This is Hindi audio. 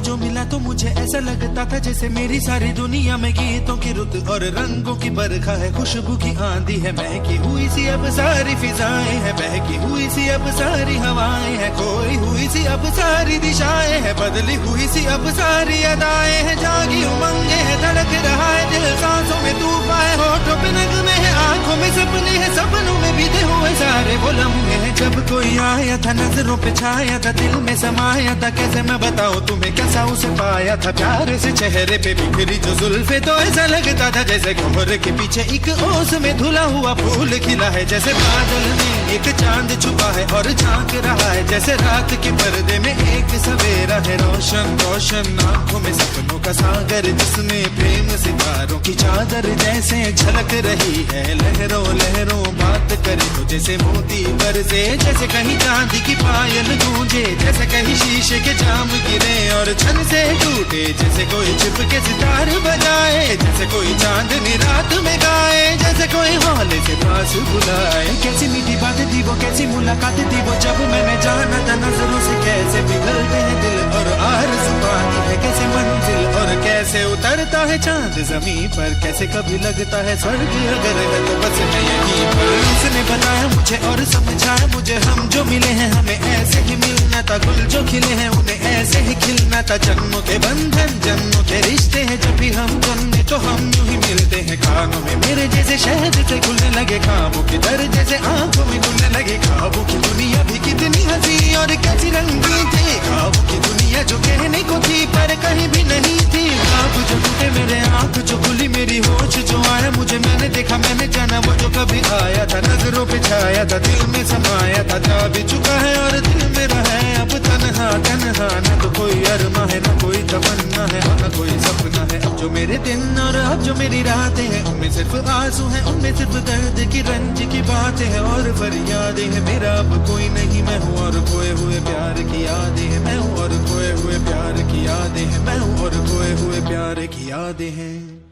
जो मिला तो मुझे ऐसा लगता था जैसे मेरी सारी दुनिया में गीतों की रुत और रंगों की बरखा है, खुशबू की आंधी है, महकी हुई सी अब सारी फिजाएं है, बहकी हुई सी अब सारी हवाएं है, खोई हुई सी अब सारी दिशाएं है, बदली हुई सी अब सारी अदाएं है, जागी उमंगे है, धड़क रहा है दिल, सांसों में तूफान है, होठों पे नगमे है, आंखों में सपने हैं, सपनों में बीते हुए सारे वो लम्हे हैं। जब कोई आया था नजरों पे छाया था, दिल में समाया था, कैसे मैं बताऊं तुम्हें कैसा उसे पाया था, प्यार से चेहरे पे बिखरी जो जुल्फे तो ऐसा लगता था जैसे कोहरे के पीछे एक ओस में धुला हुआ फूल खिला है, जैसे बादल में एक चांद छुपा है और झांक रहा है, जैसे रात के पर्दे में एक सवेरा है, रोशन रोशन आंखों में सपनों का सागर, जिसमें प्रेम सितारों की चादर जैसे झलक रही है, लहरों लहरों बात करे तो जैसे मोती बरसे, जैसे कहीं चांदी की पायल गूंजे, जैसे कहीं शीशे के जाम गिरे और छन से टूटे, जैसे कोई छिप के सितार बजाए, जैसे कोई चांदनी रात में गाए, जैसे कोई हौले से पास बुलाए। कैसी मीठी बातें थी वो, कैसी मुलाकातें थी वो, जब मैंने जाना था नजरों से कैसे पिघलते हैं दिल और आरज़ू पाती है कैसे मंजिल, और कैसे उतरता है चांद जमीन पर, कैसे कभी लगता है स्वर्ग अगर है तो बस मैं यहीं पर। उसने बताया मुझे और समझाया मुझे, हम जो मिले हैं हमें ऐसे ही मिलना था, गुल जो खिले हैं उन्हें ऐसे ही खिलना था, जन्मों के बंधन जन्मों के रिश्ते हैं, जब भी हम जन्मे तो हम यूं ही मिलते हैं, खानों में मेरे जैसे शहद से खुलने लगे ख्वाबों के दर, जैसे आंखों में खुलने लगे ख्वाबों की दुनिया भी कितनी हंसी और कैसी रंगीन थी, ख्वाबों की दुनिया जो कहने को थी पर कहीं भी नहीं थी, ख्वाब जो टूटे मेरे आंख जो खुली मेरी होश जो आया मुझे, मैंने देखा मैंने जाना वो जो कभी आया था, नजरों पे छाया था, दिल में समाया था, जा भी चुका है और दिल मेरा है अब तन्हा तन्हा, न तो कोई अरमा है न कोई तमन्ना है न कोई सपना है, अब जो मेरे दिन और अब जो मेरी रातें हैं उनमें सिर्फ आंसू हैं, उनमें सिर्फ दर्द की रंज की बातें हैं और फरियादें हैं, मेरा अब कोई नहीं मैं हूँ और खोए हुए प्यार की यादें हैं, मैं हूँ और खोए हुए प्यार की यादें हैं, मैं हूँ और खोए हुए प्यार की यादें हैं।